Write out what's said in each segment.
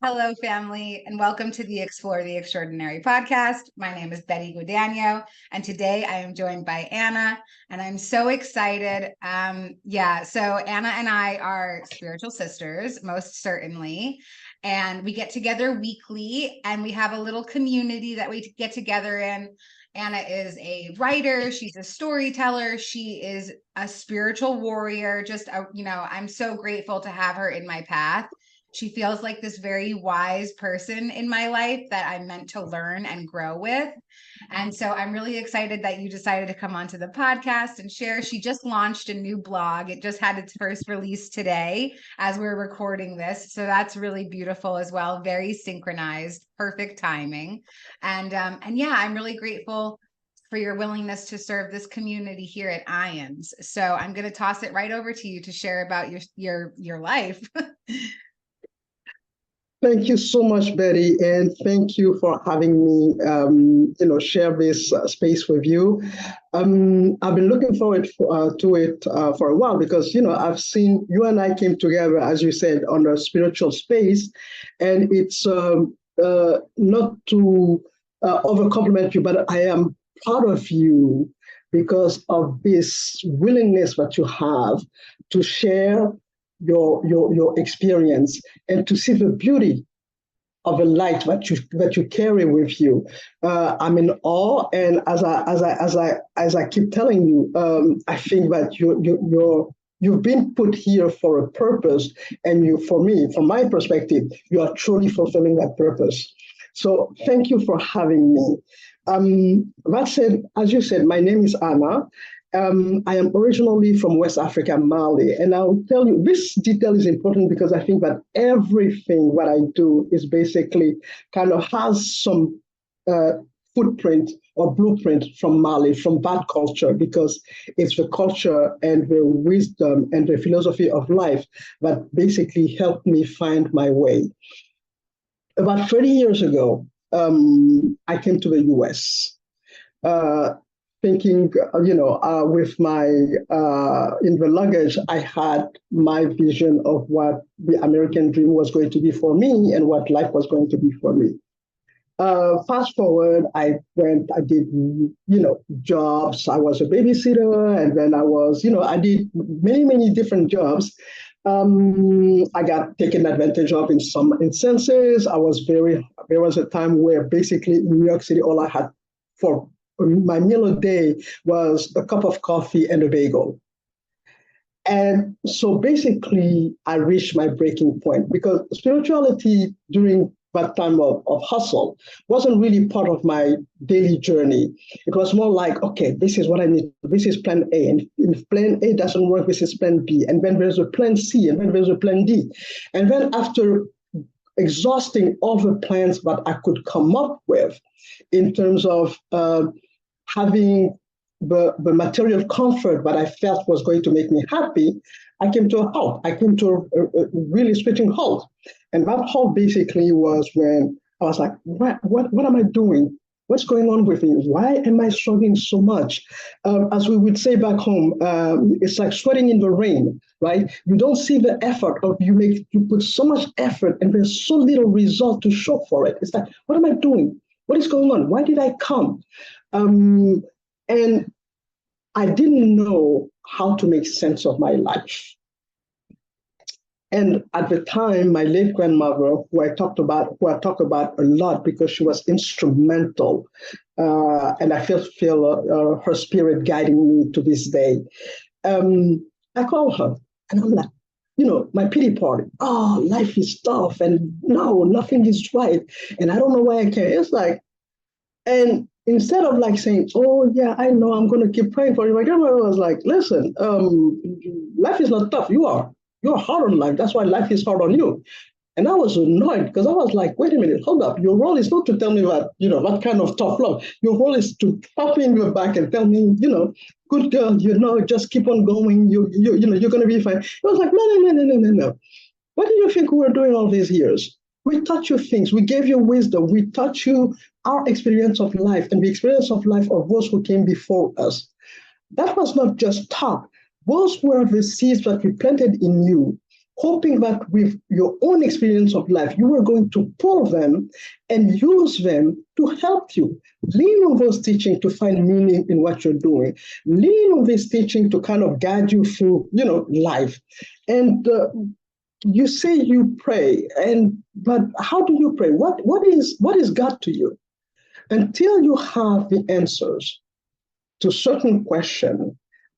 Hello, family, and welcome to the Explore the Extraordinary podcast. My name is Betty Guadagno, and today I am joined by Anna, and I'm so excited. So Anna and I are spiritual sisters, most certainly, and we get together weekly, and we have a little community that we get together in. Anna is a writer. She's a storyteller. She is a spiritual warrior. I'm so grateful to have her in my path. She feels like this very wise person in my life that I'm meant to learn and grow with. And so I'm really excited that you decided to come onto the podcast and share. She just launched a new blog. It just had its first release today as we're recording this. So that's really beautiful as well. Very synchronized, perfect timing. And I'm really grateful for your willingness to serve this community here at IANDS. So I'm going to toss it right over to you to share about your life. Thank you so much, Betty, and thank you for having me, share this space with you. I've been looking forward to it for a while because, I've seen you and I came together, as you said, on a spiritual space, and it's not to over-compliment you, but I am proud of you because of this willingness that you have to share your experience and to see the beauty of the light that you carry with you. I'm in awe, and as I keep telling you, I think that you've been put here for a purpose, and for me, from my perspective, you are truly fulfilling that purpose. So thank you for having me. That said, as you said, my name is Anna. I am originally from West Africa, Mali, and I'll tell you, this detail is important because I think that everything what I do is basically kind of has some footprint or blueprint from Mali, from that culture, because it's the culture and the wisdom and the philosophy of life that basically helped me find my way. About 30 years ago, I came to the US. Thinking, with my, in the luggage, I had my vision of what the American dream was going to be for me and what life was going to be for me. Fast forward, I did, jobs. I was a babysitter, and then I did many, many different jobs. I got taken advantage of in some instances. There was a time where basically in New York City, all I had for my meal a day was a cup of coffee and a bagel. And so basically, I reached my breaking point because spirituality during that time of hustle wasn't really part of my daily journey. It was more like, okay, this is what I need. This is plan A. And if plan A doesn't work, this is plan B. And then there's a plan C, and then there's a plan D. And then after exhausting all the plans that I could come up with in terms of having the material comfort that I felt was going to make me happy, I came to a halt. I came to a really screeching halt. And that halt basically was when I was like, what am I doing? What's going on with me? Why am I struggling so much? As we would say back home, it's like sweating in the rain, right? You don't see the effort of you put so much effort and there's so little result to show for it. It's like, what am I doing? What is going on? Why did I come? And I didn't know how to make sense of my life. And at the time, my late grandmother, who I talk about a lot because she was instrumental, and I feel her spirit guiding me to this day. I call her, and I'm like, my pity party. Oh, life is tough, and no, nothing is right, and I don't know why I can't. It's like, and instead of like saying, oh yeah, I know, I'm going to keep praying for you, my grandmother was like, listen, life is not tough. You're hard on life. That's why life is hard on you. And I was annoyed because I was like, wait a minute, hold up. Your role is not to tell me that, what kind of tough love. Your role is to pop me in your back and tell me, good girl, just keep on going. You're going to be fine. I was like, no. What do you think we were doing all these years? We taught you things. We gave you wisdom. We taught you our experience of life and the experience of life of those who came before us. That was not just talk. Those were the seeds that we planted in you hoping that with your own experience of life, you were going to pull them and use them to help you. Lean on those teachings to find meaning in what you're doing. Lean on this teaching to kind of guide you through, life. And you say you pray, but how do you pray? What is God to you? Until you have the answers to certain questions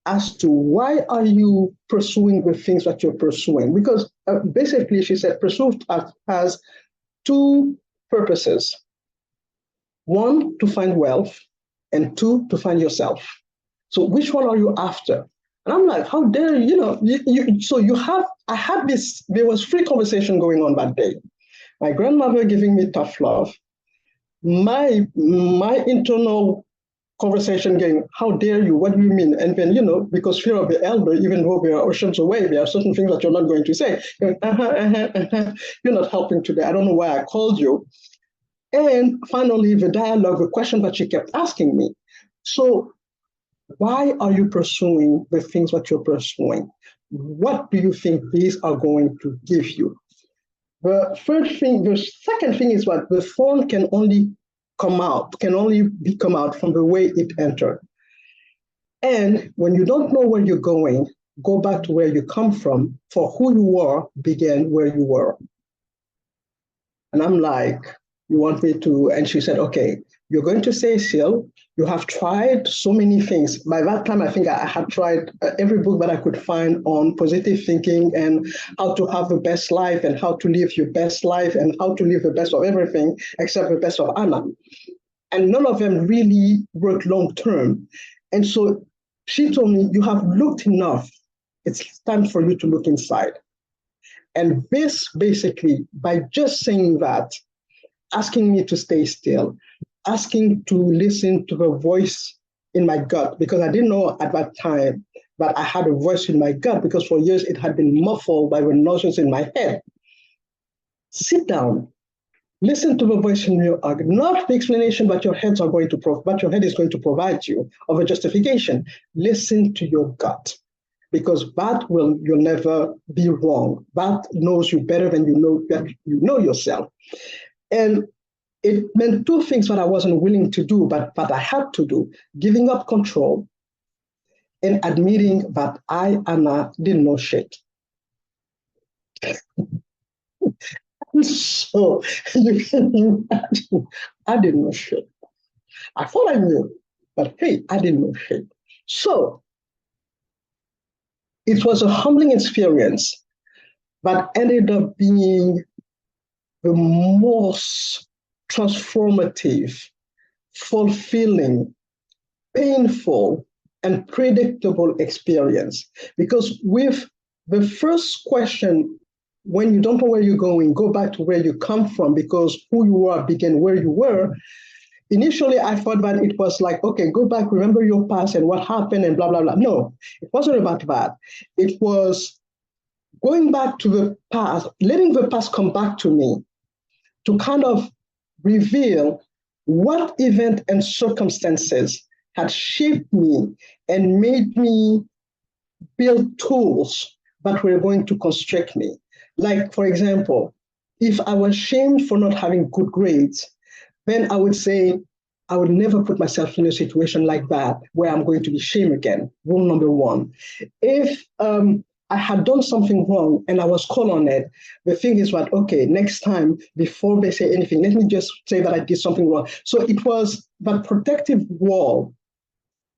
as to why are you pursuing the things that you're pursuing. Because basically, she said, pursuit has two purposes. One, to find wealth, and two, to find yourself. So which one are you after? And I'm like, how dare I had this, there was free conversation going on that day. My grandmother giving me tough love. My internal conversation going, how dare you? What do you mean? And then, because fear of the elder, even though we are oceans away, there are certain things that you're not going to say. Going, You're not helping today. I don't know why I called you. And finally, the dialogue, the question that she kept asking me. So why are you pursuing the things that you're pursuing? What do you think these are going to give you? The second thing is what the thorn can only come out from the way it entered. And when you don't know where you're going, go back to where you come from, for who you were began where you were. And I'm like, you want me to? And she said, okay, you're going to stay still. You have tried so many things. By that time, I think I had tried every book that I could find on positive thinking and how to have the best life and how to live your best life and how to live the best of everything except the best of Anna. And none of them really worked long term. And so she told me, you have looked enough. It's time for you to look inside. And this basically, by just saying that, asking me to stay still, asking to listen to the voice in my gut, because I didn't know at that time that I had a voice in my gut, because for years it had been muffled by the notions in my head. Sit down, listen to the voice in your heart, not the explanation that your head is going to provide you of a justification. Listen to your gut, because you'll never be wrong. That knows you better than you know yourself. And it meant two things that I wasn't willing to do, but I had to do: giving up control and admitting that I, Anna, didn't know shit. So you can imagine, I didn't know shit. I thought I knew, but hey, I didn't know shit. So it was a humbling experience, but ended up being the most transformative, fulfilling, painful, and predictable experience. Because with the first question, when you don't know where you're going, go back to where you come from, because who you are began where you were. Initially, I thought that it was like, okay, go back, remember your past and what happened and blah, blah, blah. No, it wasn't about that. It was going back to the past, letting the past come back to me to kind of reveal what event and circumstances had shaped me and made me build tools that were going to constrict me. Like, for example, if I was shamed for not having good grades, then I would say, I would never put myself in a situation like that where I'm going to be shamed again. Rule number one. If I had done something wrong and I was called on it, the thing is what, okay, next time, before they say anything, let me just say that I did something wrong. So it was that protective wall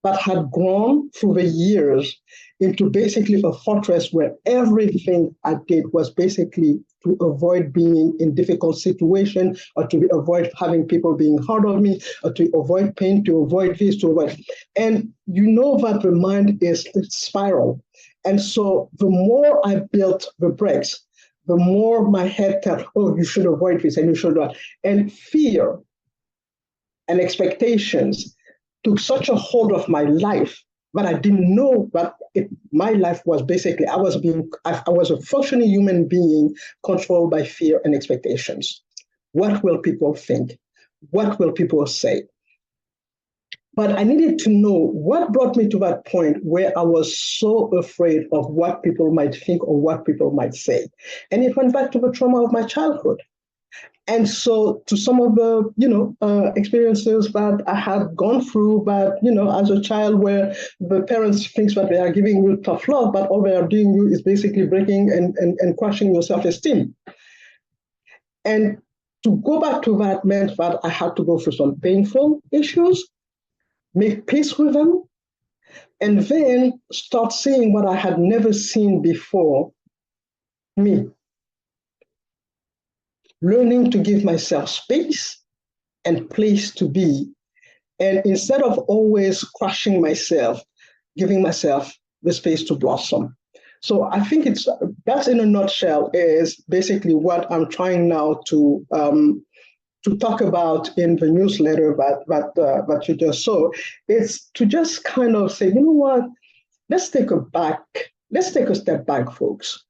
that had grown through the years into basically a fortress where everything I did was basically to avoid being in difficult situations, or to avoid having people being hard on me, or to avoid pain, to avoid this, to avoid. And you know that the mind is spiral. And so the more I built the bricks, the more my head kept, oh, you should avoid this and you should not. And fear and expectations took such a hold of my life that I didn't know that my life was basically, I was a functioning human being controlled by fear and expectations. What will people think? What will people say? But I needed to know what brought me to that point where I was so afraid of what people might think or what people might say. And it went back to the trauma of my childhood. And so to some of the, experiences that I had gone through, but, as a child where the parents think that they are giving you tough love, but all they are doing you is basically breaking and crushing your self-esteem. And to go back to that meant that I had to go through some painful issues, make peace with them, and then start seeing what I had never seen before, me. Learning to give myself space and place to be. And instead of always crushing myself, giving myself the space to blossom. So I think that's in a nutshell is basically what I'm trying now to talk about in the newsletter that you just saw. It's to just kind of say, you know what, let's take a step back, folks.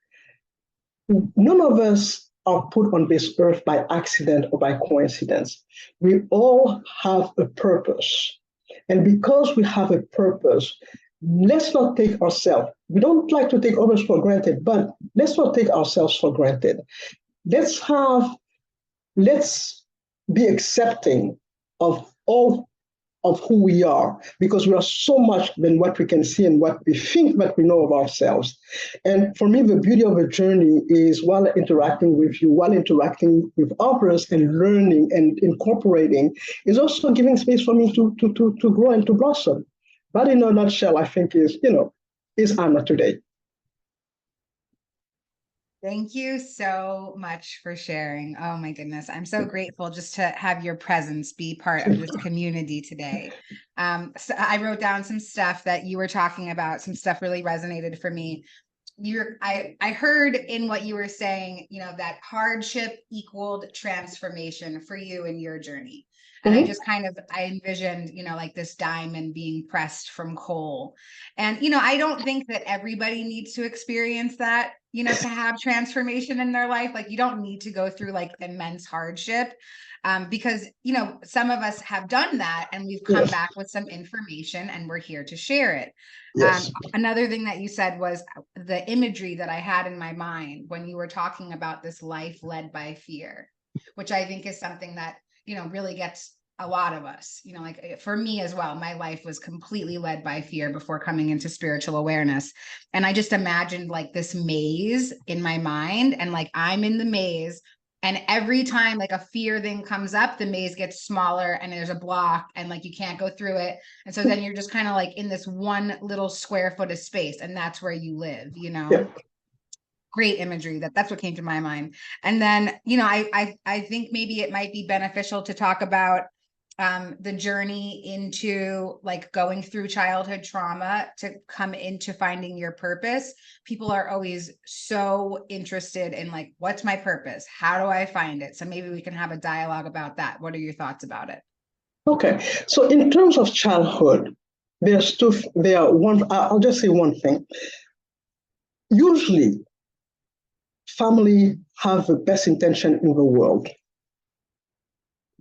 None of us are put on this earth by accident or by coincidence. We all have a purpose. And because we have a purpose, let's not take ourselves, we don't like to take others for granted, but let's not take ourselves for granted. Let's be accepting of all of who we are, because we are so much than what we can see and what we think that we know of ourselves. And for me, the beauty of a journey is while interacting with you, while interacting with others and learning and incorporating, is also giving space for me to grow and to blossom. But in a nutshell, I think is Anna today. Thank you so much for sharing. Oh my goodness. I'm so grateful just to have your presence be part of this community today. So I wrote down some stuff that you were talking about. Some stuff really resonated for me. I heard in what you were saying, that hardship equaled transformation for you in your journey. And I just I envisioned, like this diamond being pressed from coal. And, I don't think that everybody needs to experience that, to have transformation in their life. Like you don't need to go through like immense hardship. Because, some of us have done that and we've come back with some information and we're here to share it. Yes. Another thing that you said was the imagery that I had in my mind when you were talking about this life led by fear, which I think is something that, really gets a lot of us, like for me as well, my life was completely led by fear before coming into spiritual awareness. And I just imagined like this maze in my mind and like I'm in the maze. And every time like a fear thing comes up, the maze gets smaller and there's a block and like you can't go through it. And so then you're just kind of like in this one little square foot of space and that's where you live, Yep. Great imagery. That's what came to my mind. And then, I think maybe it might be beneficial to talk about the journey into like going through childhood trauma to come into finding your purpose. People are always so interested in like, what's my purpose? How do I find it? So maybe we can have a dialogue about that. What are your thoughts about it? Okay. So in terms of childhood, I'll just say one thing. Usually, family have the best intention in the world,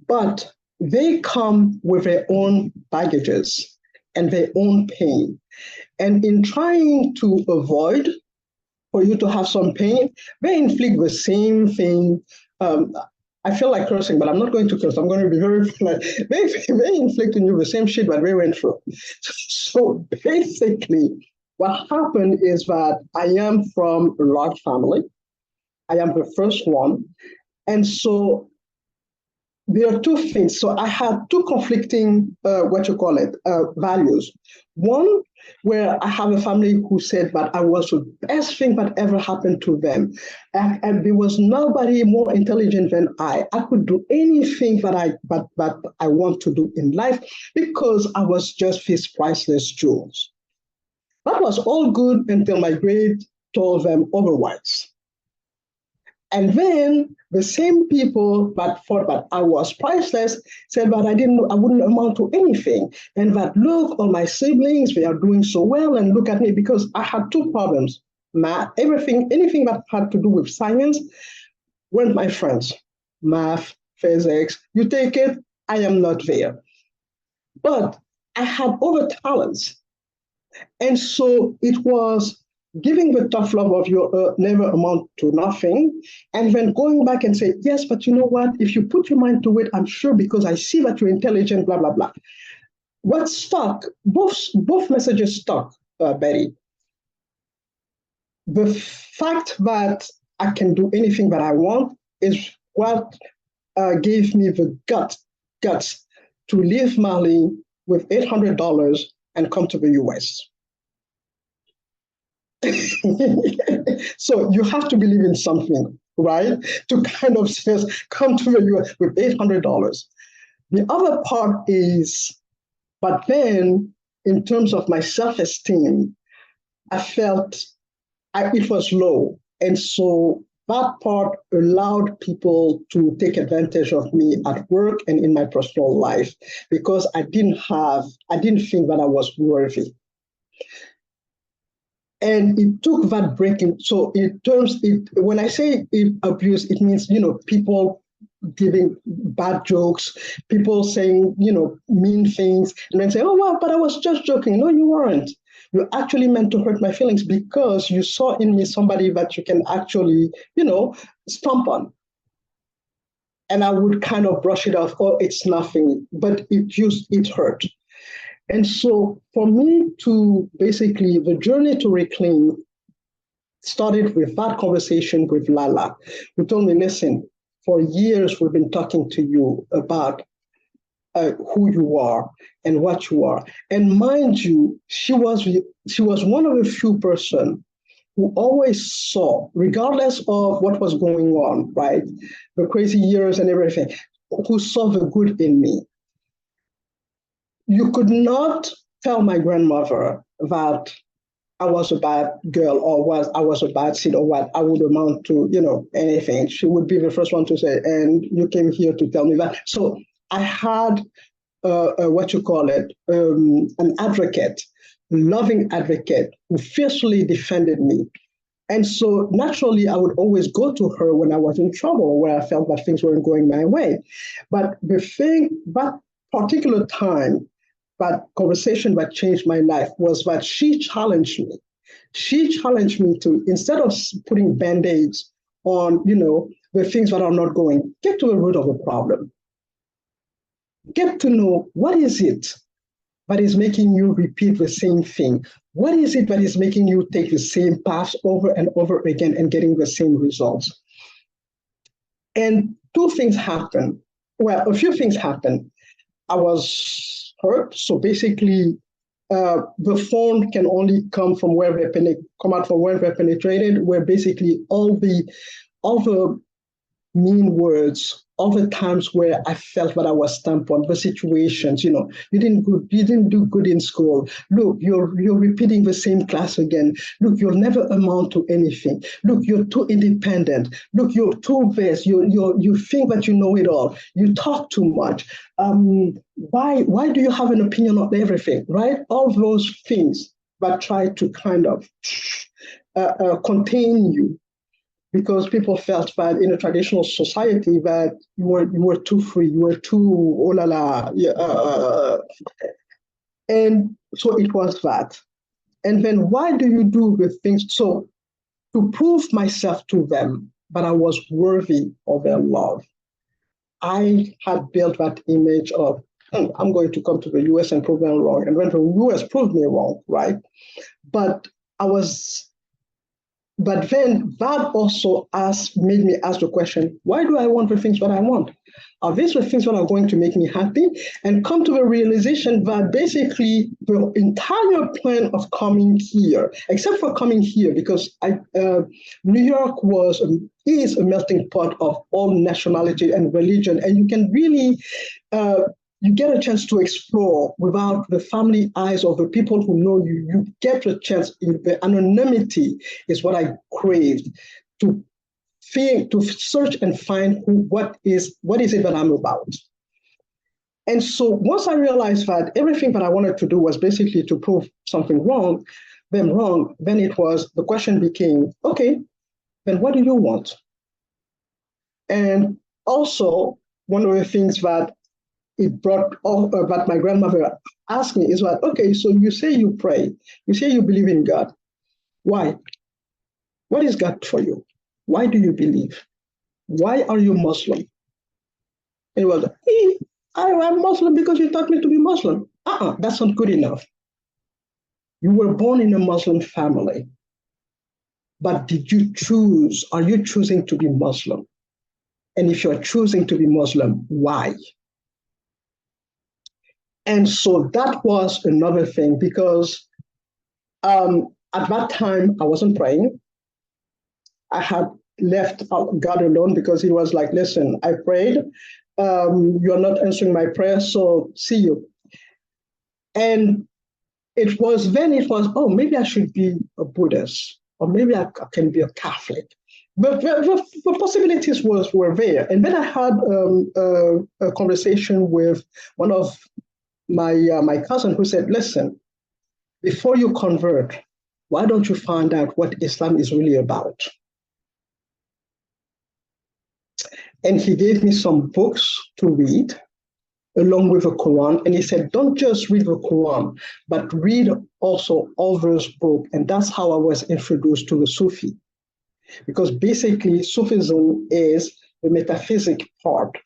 but they come with their own baggages and their own pain. And in trying to avoid for you to have some pain, they inflict the same thing. I feel like cursing, but I'm not going to curse. I'm going to be very polite. They inflict on you the same shit that they went through. So basically, what happened is that I am from a large family. I am the first one. And so there are two things. So I had two conflicting, values. One, where I have a family who said that I was the best thing that ever happened to them. And there was nobody more intelligent than I. I could do anything that I want to do in life because I was just these priceless jewels. That was all good until my grade told them otherwise. And then the same people that thought that I was priceless said that I wouldn't amount to anything. And that, look, all my siblings, they are doing so well, and look at me, because I had two problems. Math, anything that had to do with science weren't my friends. Math, physics, you take it, I am not there. But I had other talents. And so it was giving the tough love of your never amount to nothing, and then going back and say, yes, but you know what? If you put your mind to it, I'm sure because I see that you're intelligent, blah, blah, blah. What stuck, both messages stuck, Betty. The fact that I can do anything that I want is what gave me the guts to leave Mali with $800 and come to the US. So you have to believe in something, right? To kind of just come to the US with $800. The other part is, but then in terms of my self-esteem, I felt it was low. And so that part allowed people to take advantage of me at work and in my personal life because I didn't think that I was worthy. And it took that breaking. So when I say abuse, it means, people giving bad jokes, people saying, mean things, and then say, oh, well, but I was just joking. No, you weren't. You actually meant to hurt my feelings because you saw in me somebody that you can actually, stomp on. And I would kind of brush it off, oh, it's nothing, but it hurt. And so for me to basically, the journey to reclaim started with that conversation with Lalla, who told me, listen, for years we've been talking to you about who you are and what you are. And mind you, she was one of the few person who always saw, regardless of what was going on, right, the crazy years and everything, who saw the good in me. You could not tell my grandmother that I was a bad girl or I was a bad seed or what I would amount to, anything. She would be the first one to say, and you came here to tell me that. So I had an advocate, loving advocate who fiercely defended me. And so naturally, I would always go to her when I was in trouble, where I felt that things weren't going my way. But that particular time, that conversation that changed my life was that she challenged me. She challenged me to, instead of putting band-aids on, the things that are not going, get to the root of the problem. Get to know what is it that is making you repeat the same thing? What is it that is making you take the same paths over and over again and getting the same results? And two things happened. Well, a few things happened. I was hurt. So basically, the phone can only come out from where they're penetrated, where basically all the mean words, all the times where I felt that I was stamped on, the situations, you didn't do good in school. Look, you're repeating the same class again. Look, you'll never amount to anything. Look, you're too independent. Look, you're too vast. You think that you know it all. You talk too much. Why do you have an opinion on everything, right? All those things that try to kind of contain you. Because people felt that in a traditional society that you were too free, you were too oh la la, and so it was that. And then why do you do the things? So to prove myself to them that I was worthy of their love, I had built that image of I'm going to come to the US and prove them wrong, and when the US proved me wrong, right? But then that also made me ask the question, why do I want the things that I want? Are these the things that are going to make me happy? And come to the realization that basically the entire plan of coming here, except for coming here, because New York is a melting pot of all nationality and religion, and you can really you get a chance to explore without the family eyes of the people who know you. You get a chance. The anonymity is what I craved, to search and find what is it that I'm about. And so once I realized that everything that I wanted to do was basically to prove something wrong, then the question became, okay, then what do you want? And also, one of the things that it brought all but my grandmother asked me is like, okay, so you say you pray, you say you believe in God. Why? What is God for you? Why do you believe? Why are you Muslim? And it was, hey, I'm Muslim because you taught me to be Muslim. That's not good enough. You were born in a Muslim family, but did you choose? Are you choosing to be Muslim? And if you're choosing to be Muslim, why? And so that was another thing because at that time I wasn't praying. I had left God alone because he was like, listen, I prayed. You're not answering my prayer, so see you. And it was, oh, maybe I should be a Buddhist, or maybe I can be a Catholic. But the possibilities were there. And then I had a conversation with one of my cousin who said, listen, before you convert, why don't you find out what Islam is really about? And he gave me some books to read along with the Quran. And he said, don't just read the Quran, but read also others' books. And that's how I was introduced to the Sufi. Because basically, Sufism is the metaphysic part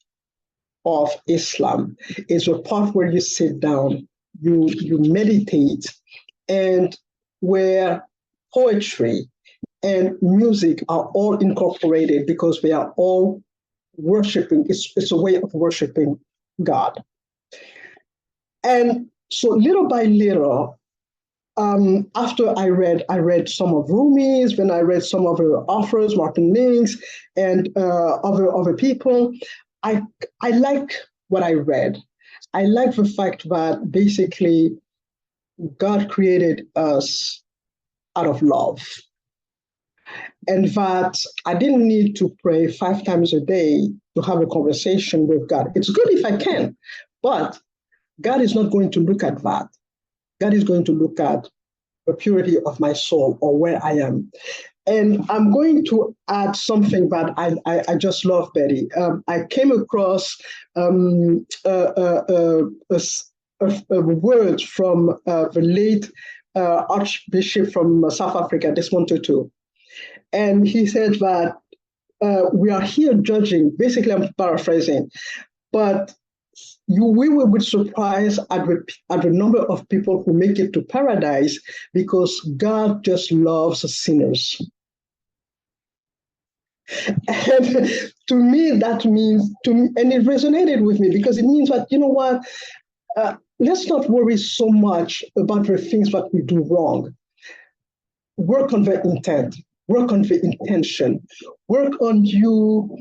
of Islam. It's a part where you sit down, you meditate, and where poetry and music are all incorporated because they are all worshiping. It's a way of worshiping God. And so little by little, after I read some of Rumi's, then I read some of the authors, Martin Links, and other people. I like what I read. I like the fact that basically God created us out of love, and that I didn't need to pray 5 times a day to have a conversation with God. It's good if I can, but God is not going to look at that. God is going to look at the purity of my soul or where I am. And I'm going to add something that I just love, Betty. I came across a word from the late Archbishop from South Africa, Desmond Tutu. And he said that we are here judging, basically I'm paraphrasing, but we will be surprised at the number of people who make it to paradise because God just loves sinners. And to me, that means, and it resonated with me because it means that, you know what, let's not worry so much about the things that we do wrong. Work on the intent, work on the intention, work on you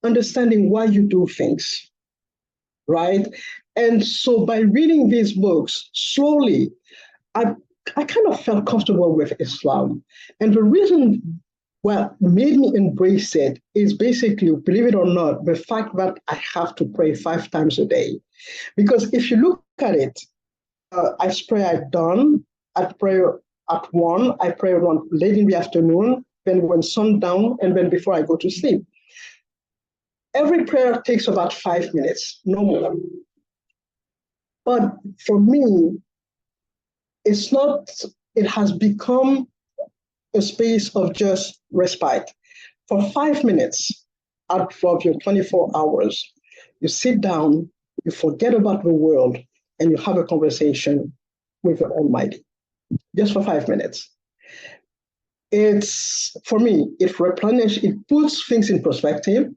understanding why you do things. Right? And so by reading these books, slowly, I kind of felt comfortable with Islam. And the reason what made me embrace it is basically, believe it or not, the fact that I have to pray 5 times a day. Because if you look at it, I pray at dawn, I pray at 1, I pray around late in the afternoon, then when sundown, and then before I go to sleep. Every prayer takes about 5 minutes, no more. But for me, it's not, it has become a space of just respite. For 5 minutes out of your 24 hours, you sit down, you forget about the world, and you have a conversation with the Almighty, just for 5 minutes. It's, for me, it replenishes, it puts things in perspective.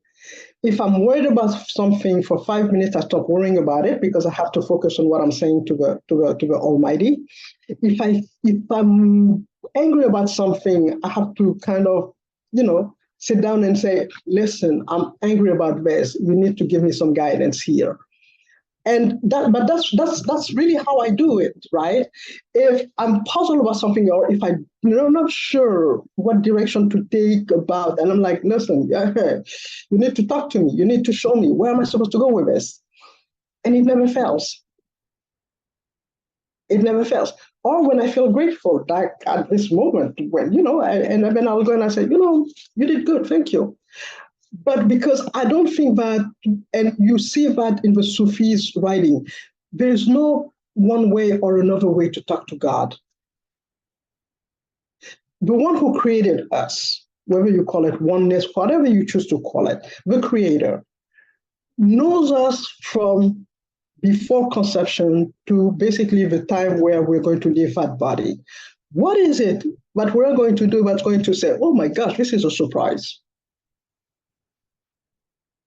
If I'm worried about something for 5 minutes, I stop worrying about it because I have to focus on what I'm saying to the Almighty. If I'm angry about something, I have to kind of, sit down and say, listen, I'm angry about this. You need to give me some guidance here. And that's really how I do it, right? If I'm puzzled about something, or if I'm not sure what direction to take about, and I'm like, listen, you need to talk to me. You need to show me, where am I supposed to go with this? And it never fails. It never fails. Or when I feel grateful, like at this moment, when, and then I'll go and I say, you did good, thank you. But because I don't think that, and you see that in the Sufis writing, there's no one way or another way to talk to God. The one who created us, whether you call it oneness, whatever you choose to call it, the creator, knows us from before conception to basically the time where we're going to leave that body. What is it that we're going to do that's going to say, oh my gosh, this is a surprise?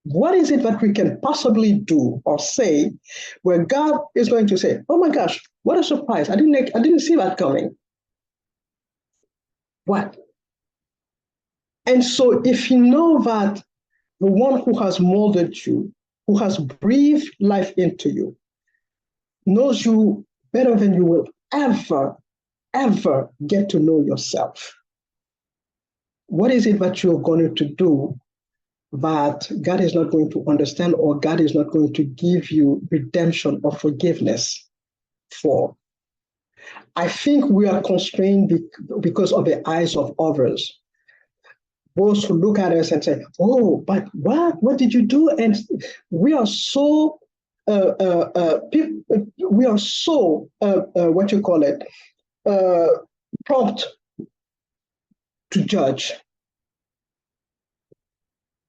What is it that we can possibly do or say where God is going to say, oh my gosh, what a surprise. I didn't see that coming. What? And so if you know that the one who has molded you, who has breathed life into you, knows you better than you will ever get to know yourself. What is it that you're going to do that God is not going to understand, or God is not going to give you redemption or forgiveness for? I think we are constrained because of the eyes of others. Those who look at us and say, oh, but what? What did you do? And we are so, we are so, what you call it, prompt to judge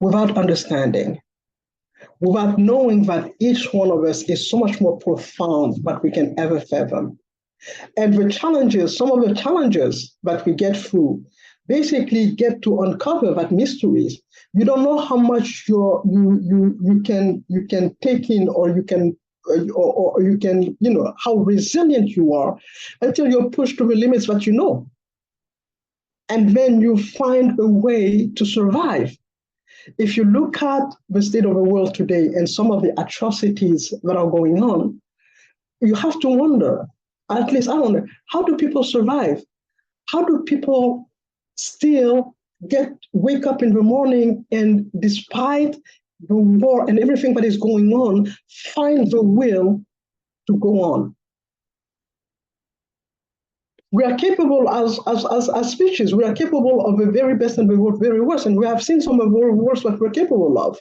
without understanding, without knowing that each one of us is so much more profound than we can ever fathom. And the challenges, some of the challenges that we get through, basically get to uncover that mysteries. You don't know how much you can take in, or you can or you can, how resilient you are until you're pushed to the limits that you know. And then you find a way to survive. If you look at the state of the world today and some of the atrocities that are going on, you have to wonder, at least I wonder, how do people survive? How do people still wake up in the morning and, despite the war and everything that is going on, find the will to go on? We are capable as species, we are capable of the very best and the very worst, and we have seen some of the worst that we're capable of.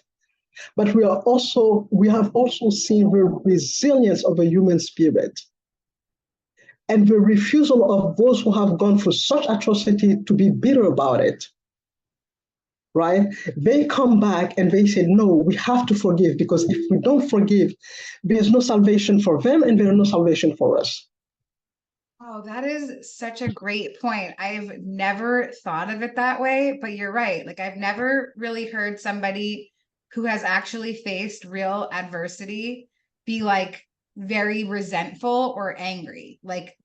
But we have also seen the resilience of the human spirit and the refusal of those who have gone through such atrocity to be bitter about it. Right? They come back and they say, no, we have to forgive, because if we don't forgive, there's no salvation for them and there's no salvation for us. Oh, that is such a great point. I've never thought of it that way, but you're right. Like, I've never really heard somebody who has actually faced real adversity be like very resentful or angry. Like,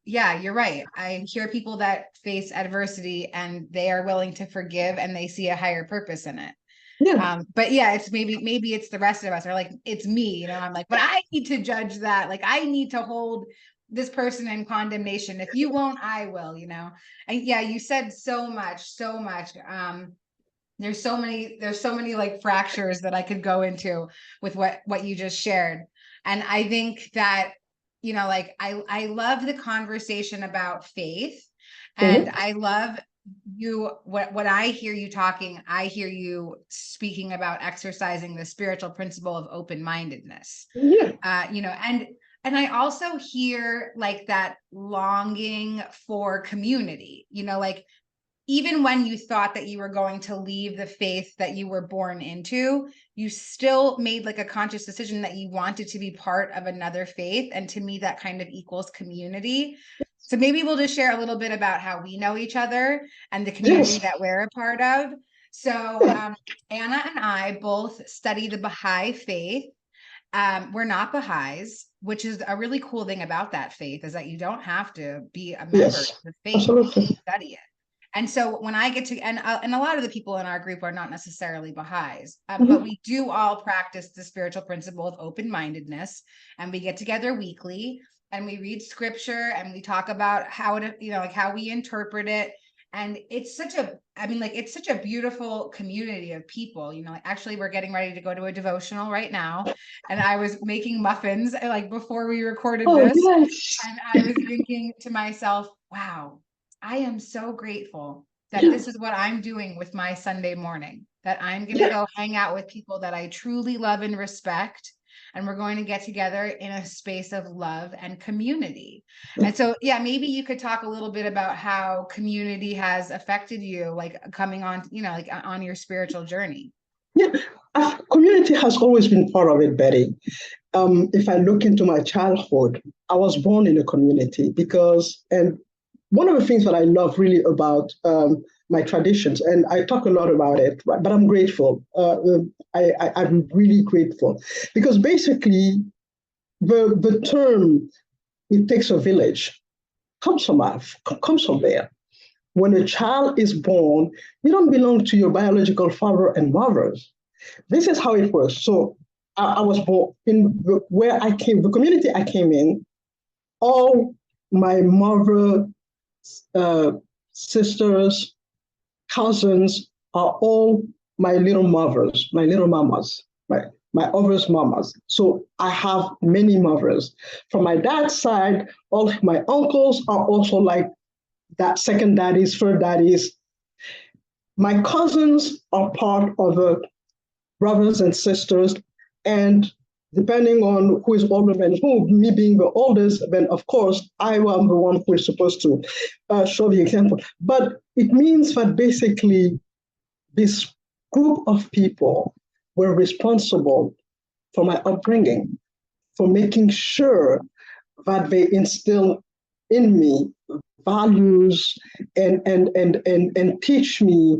yeah, you're right. I hear people that face adversity and they are willing to forgive and they see a higher purpose in it. Yeah. But yeah, it's maybe it's the rest of us, or like, it's me, I'm like, but I need to judge that. Like, I need to hold this person in condemnation. If you won't, I will, And yeah, you said so much. There's so many like fractures that I could go into with what you just shared. And I think that, like, I love the conversation about faith, and I love what I hear you talking, I hear you speaking about exercising the spiritual principle of open-mindedness. Yeah. And I also hear like that longing for community, like, even when you thought that you were going to leave the faith that you were born into, you still made like a conscious decision that you wanted to be part of another faith. And to me, that kind of equals community. So maybe we'll just share a little bit about how we know each other and the community that we're a part of. So Anna and I both study the Baha'i faith. We're not Baha'is, which is a really cool thing about that faith, is that you don't have to be a member of the faith to study it. And so when I get to, and a lot of the people in our group are not necessarily Baha'is, but we do all practice the spiritual principle of open-mindedness, and we get together weekly and we read scripture and we talk about how to, like, how we interpret it. And it's such a beautiful community of people, actually we're getting ready to go to a devotional right now. And I was making muffins like before we recorded this. Yes. And I was thinking to myself, wow, I am so grateful that this is what I'm doing with my Sunday morning. that I'm going to go hang out with people that I truly love and respect. And we're going to get together in a space of love and community. And so, yeah, maybe you could talk a little bit about how community has affected you, like coming on, like on your spiritual journey. Yeah, community has always been part of it, Betty. If I look into my childhood, I was born in a community and one of the things that I love really about my traditions, and I talk a lot about it, but I'm grateful. I'm really grateful because basically the term "it takes a village" comes from there. When a child is born, you don't belong to your biological father and mother. This is how it works. So I was born in the community I came in. All my mother, sisters, cousins are all my little mothers, my little mamas, my other's mamas. So I have many mothers. From my dad's side, all my uncles are also like that second daddies, third daddies. My cousins are part of the brothers and sisters, and depending on who is older than who, me being the oldest, then of course I am the one who is supposed to show the example. But it means that basically this group of people were responsible for my upbringing, for making sure that they instill in me values and teach me,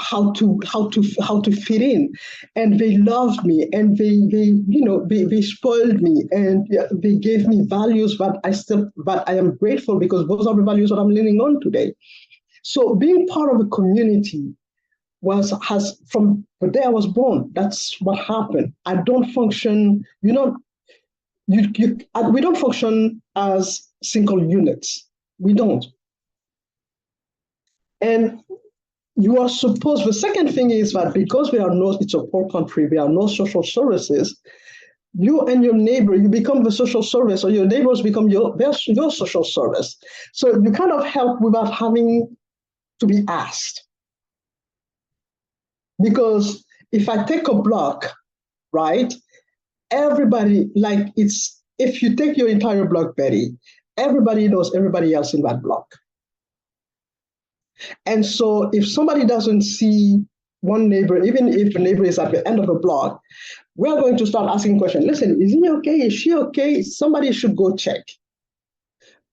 how to fit in. And they loved me, and they spoiled me, and they gave me values that I am grateful, because those are the values that I'm leaning on today. So being part of a community has from the day I was born, that's what happened. I don't function, we don't function as single units. We don't. And the second thing is that because it's a poor country, there are no social services, you and your neighbor, you become the social service, or your neighbors become your social service. So you kind of help without having to be asked. Because if I take a block, right, everybody, if you take your entire block, Betty, everybody knows everybody else in that block. And so if somebody doesn't see one neighbor, even if the neighbor is at the end of the block, we're going to start asking questions. Listen, is he okay? Is she okay? Somebody should go check.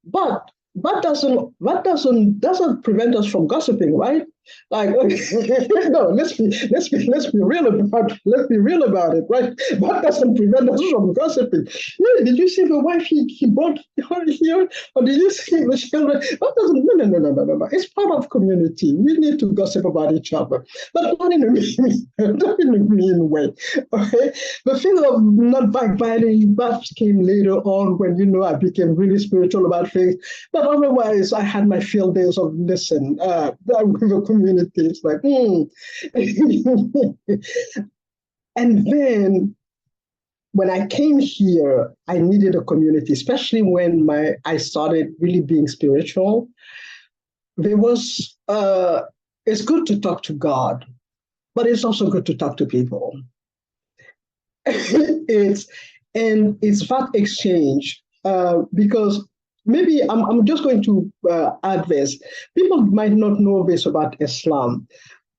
But that doesn't prevent us from gossiping, right? Like, no, let's be real about it, right? That doesn't prevent us from gossiping. Yeah, did you see the wife he brought her here, or did you see the children? That doesn't. No. It's part of community. We need to gossip about each other, but not in a mean way. Okay, the thing of not backbiting, that came later on when I became really spiritual about things. But otherwise, I had my field days of listen. The community, it's like, And then when I came here, I needed a community, especially when I started really being spiritual. It's good to talk to God, but it's also good to talk to people. it's that exchange, because maybe I'm just going to add this. People might not know this about Islam,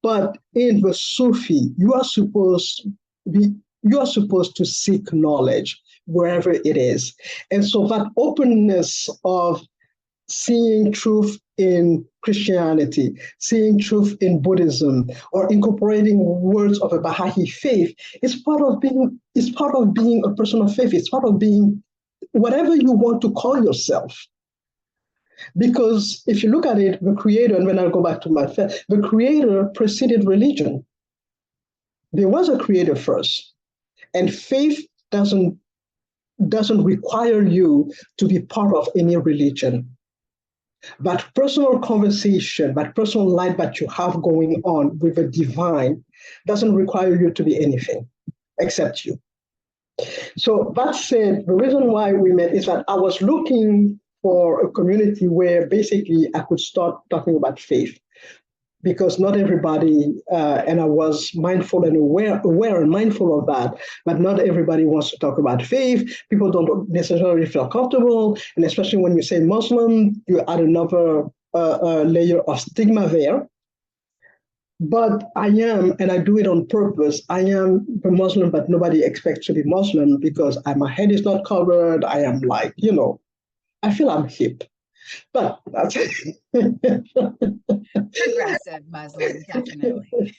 but in the Sufi, you are supposed to seek knowledge wherever it is. And so that openness of seeing truth in Christianity, seeing truth in Buddhism, or incorporating words of a Baha'i faith is part of being a person of faith. It's part of being whatever you want to call yourself. Because if you look at it, the Creator, and when I go back to my faith, the Creator preceded religion. There was a Creator first, and faith doesn't require you to be part of any religion. That personal conversation, that personal life that you have going on with the divine doesn't require you to be anything except you. So that said, the reason why we met is that I was looking for a community where basically I could start talking about faith. because not everybody, and I was mindful and aware and mindful of that, but not everybody wants to talk about faith. People don't necessarily feel comfortable, and especially when you say Muslim, you add another layer of stigma there. But I am, and I do it on purpose. I am a Muslim, but nobody expects to be Muslim because my head is not covered. I am like, I feel I'm hip. But that's Progressive Muslim, definitely.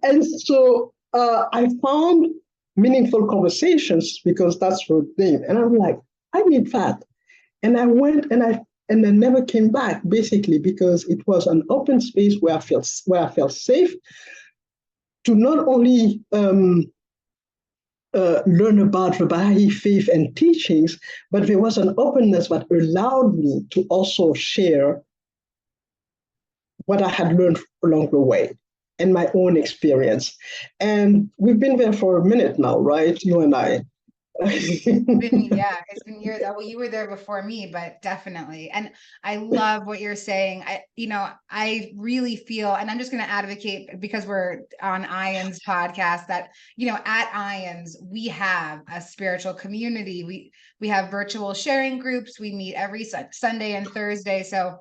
And so I found meaningful conversations because that's her thing. And I'm like, I need that. And I went and I never came back, basically, because it was an open space where I felt safe to not only learn about the Baha'i faith and teachings, but there was an openness that allowed me to also share what I had learned along the way and my own experience. And we've been there for a minute now, right? You and I. It's been years. Well, you were there before me, but definitely. And I love what you're saying. I really feel, and I'm just going to advocate because we're on IANDS podcast that, at IANDS, we have a spiritual community. We have virtual sharing groups. We meet every Sunday and Thursday. So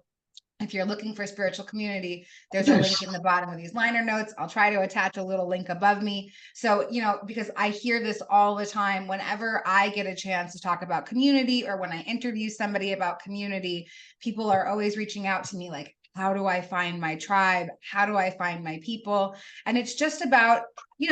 if you're looking for spiritual community, there's a link in the bottom of these liner notes. I'll try to attach a little link above me. So, because I hear this all the time, whenever I get a chance to talk about community or when I interview somebody about community, people are always reaching out to me like, how do I find my tribe? How do I find my people? And it's just about,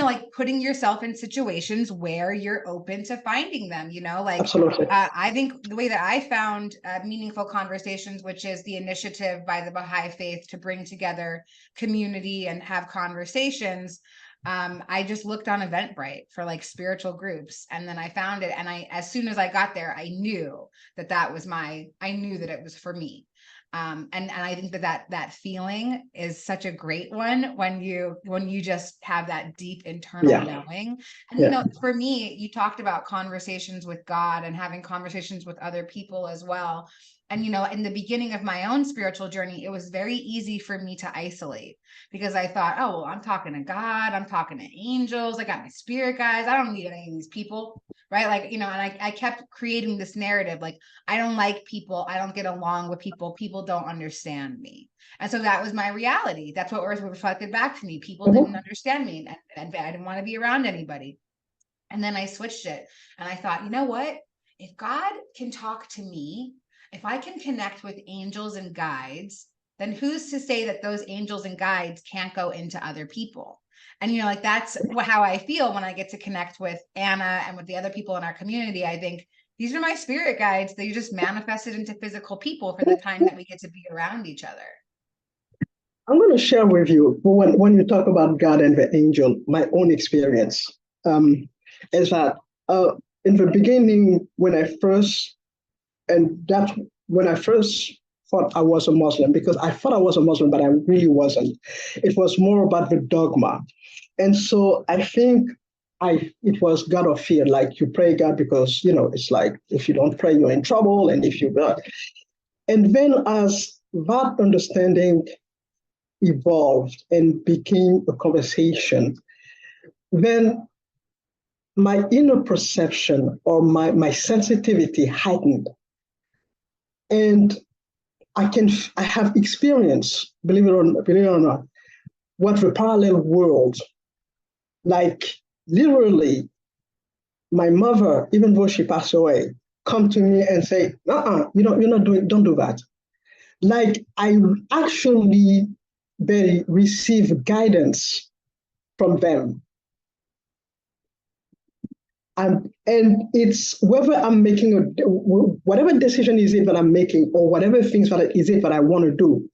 like putting yourself in situations where you're open to finding them, Absolutely. I think the way that I found meaningful conversations, which is the initiative by the Baha'i Faith to bring together community and have conversations. I just looked on Eventbrite for like spiritual groups, and then I found it. And as soon as I got there, I knew that I knew that it was for me. And I think that feeling is such a great one when you just have that deep internal knowing. And for me, you talked about conversations with God and having conversations with other people as well. And in the beginning of my own spiritual journey, it was very easy for me to isolate because I thought, oh, well, I'm talking to God, I'm talking to angels, I got my spirit guides, I don't need any of these people, right? Like, and I kept creating this narrative, like, I don't like people, I don't get along with people don't understand me. And so that was my reality. That's what was reflected back to me. People didn't understand me, and I didn't want to be around anybody. And then I switched it, and I thought, you know what? If God can talk to me, if I can connect with angels and guides, then who's to say that those angels and guides can't go into other people? And, like, that's how I feel when I get to connect with Anna and with the other people in our community. I think these are my spirit guides. They just manifested into physical people for the time that we get to be around each other. I'm going to share with you, when you talk about God and the angel, my own experience is that in the beginning, when I first thought I was a Muslim, because I thought I was a Muslim, but I really wasn't. It was more about the dogma. And so I think it was God of fear, like you pray God because, it's like if you don't pray, you're in trouble. And if you don't. And then as that understanding evolved and became a conversation, then my inner perception or my sensitivity heightened. And I have experienced, believe it or not, what the parallel world, like literally, my mother, even though she passed away, come to me and say, don't do that. Like I actually receive guidance from them. And it's whether I'm making whatever decision is it that I'm making, or whatever things that is it that I want to do.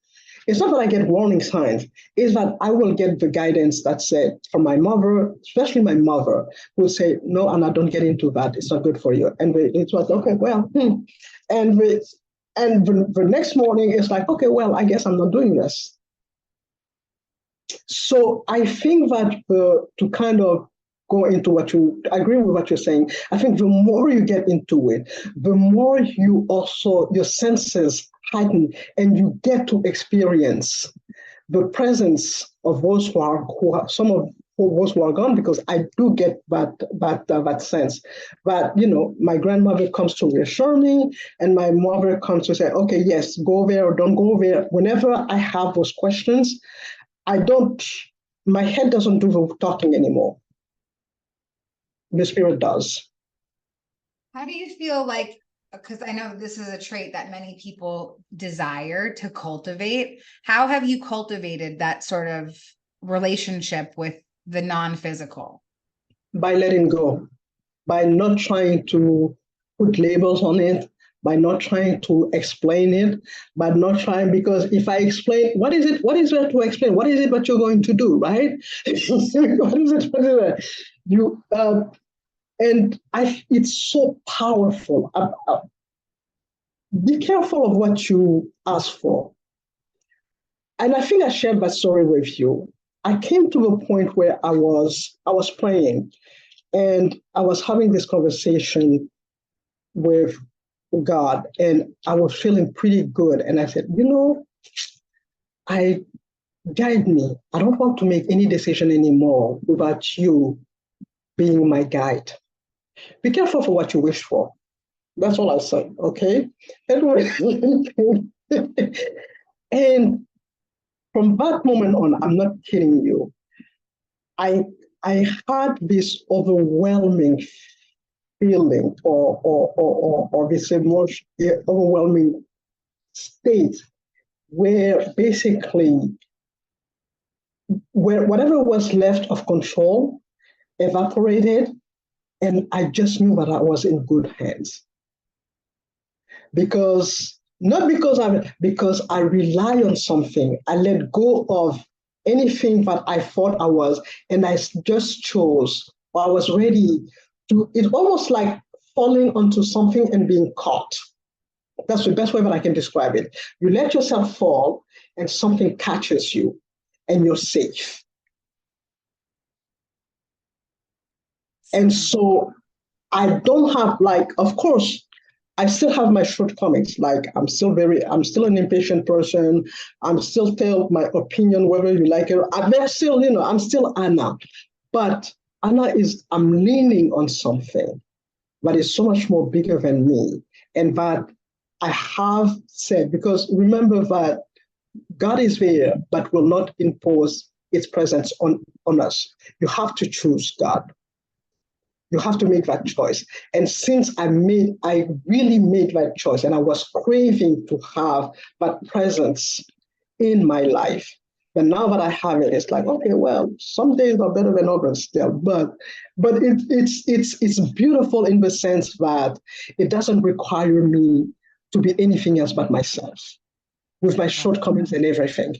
It's not that I get warning signs. It's that I will get the guidance that said from my mother, especially my mother, will say, no, Anna, don't get into that. It's not good for you. And it was okay, well, and the next morning it's like, okay, well, I guess I'm not doing this. So I think that to kind of go into I agree with what you're saying. I think the more you get into it, the more you also, your senses heighten and you get to experience the presence of those some of those who are gone, because I do get that sense. But my grandmother comes to reassure me, and my mother comes to say, okay, yes, go there or don't go there. Whenever I have those questions, my head doesn't do the talking anymore. The spirit does. How do you feel like, because I know this is a trait that many people desire to cultivate, how have you cultivated that sort of relationship with the non-physical? By letting go, by not trying to put labels on it, by not trying to explain it, by not trying, because if I explain, what is there to explain? What is it that you're going to do, right? What is it? It's so powerful. Be careful of what you ask for. And I think I shared that story with you. I came to a point where I was praying, and I was having this conversation with God, and I was feeling pretty good. And I said, guide me. I don't want to make any decision anymore without you being my guide. Be careful for what you wish for. That's all I said, okay? And from that moment on, I'm not kidding you, I had this overwhelming feeling or this emotion, overwhelming state where basically whatever was left of control evaporated, and I just knew that I was in good hands. Because I rely on something. I let go of anything that I thought I was, and I just chose, or I was ready to. It's almost like falling onto something and being caught. That's the best way that I can describe it. You let yourself fall, and something catches you, and you're safe. And so I don't have, of course, I still have my shortcomings. I'm still an impatient person. I'm still tell my opinion, whether you like it. I'm still Anna. But Anna I'm leaning on something that is so much more bigger than me. And that I have said, because remember that God is there, but will not impose its presence on us. You have to choose God. You have to make that choice. And since I really made that choice, and I was craving to have that presence in my life. But now that I have it, it's like, okay, well, some days are better than others still. But it's beautiful in the sense that it doesn't require me to be anything else but myself, with my shortcomings and everything.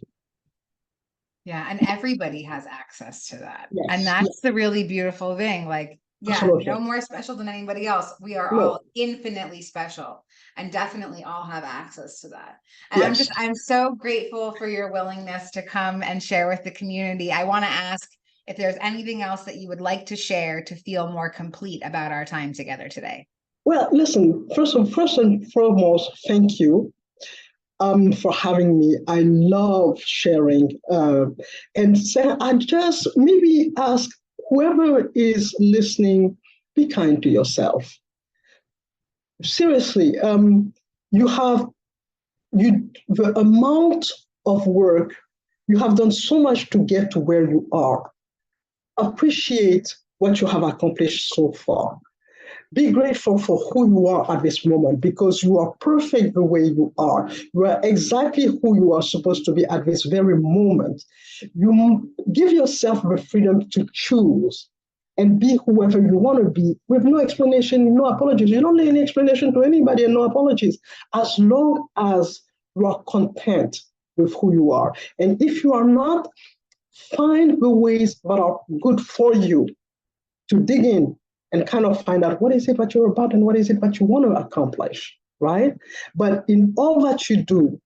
Yeah, and everybody has access to that. Yes, and that's the really beautiful thing. Absolutely. No more special than anybody else. We are all infinitely special, and definitely all have access to that. And yes. I'm so grateful for your willingness to come and share with the community. I want to ask if there's anything else that you would like to share to feel more complete about our time together today. Well, listen, first and foremost, thank you for having me. I love sharing. And so I just maybe ask whoever is listening, be kind to yourself. Seriously, the amount of work, you have done so much to get to where you are. Appreciate what you have accomplished so far. Be grateful for who you are at this moment, because you are perfect the way you are. You are exactly who you are supposed to be at this very moment. You give yourself the freedom to choose and be whoever you want to be, with no explanation, no apologies. You don't need any explanation to anybody, and no apologies, as long as you are content with who you are. And if you are not, find the ways that are good for you to dig in and kind of find out what is it that you're about and what is it that you want to accomplish, right? But in all that you do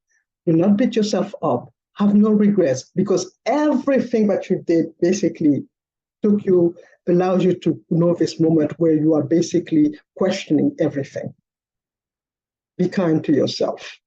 not beat yourself up, have no regrets, because everything that you did basically allows you to know this moment where you are basically questioning everything. Be kind to yourself.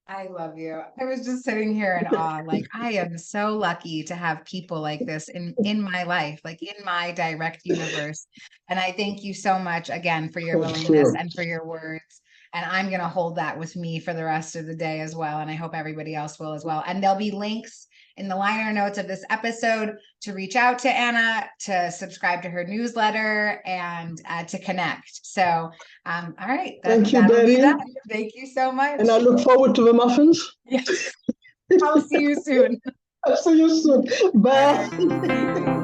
I love you. I was just sitting here in awe. Like, I am so lucky to have people like this in my life, like in my direct universe. And I thank you so much again for your Thank willingness you. and for your words. And I'm going to hold that with me for the rest of the day as well. And I hope everybody else will as well. And there'll be links in the liner notes of this episode to reach out to Anna, to subscribe to her newsletter, and to connect. So, all right, Thank you, that'll be Betty. that. Thank you so much. And I look forward to the muffins. Yes. I'll see you soon. I'll see you soon. Bye. Bye.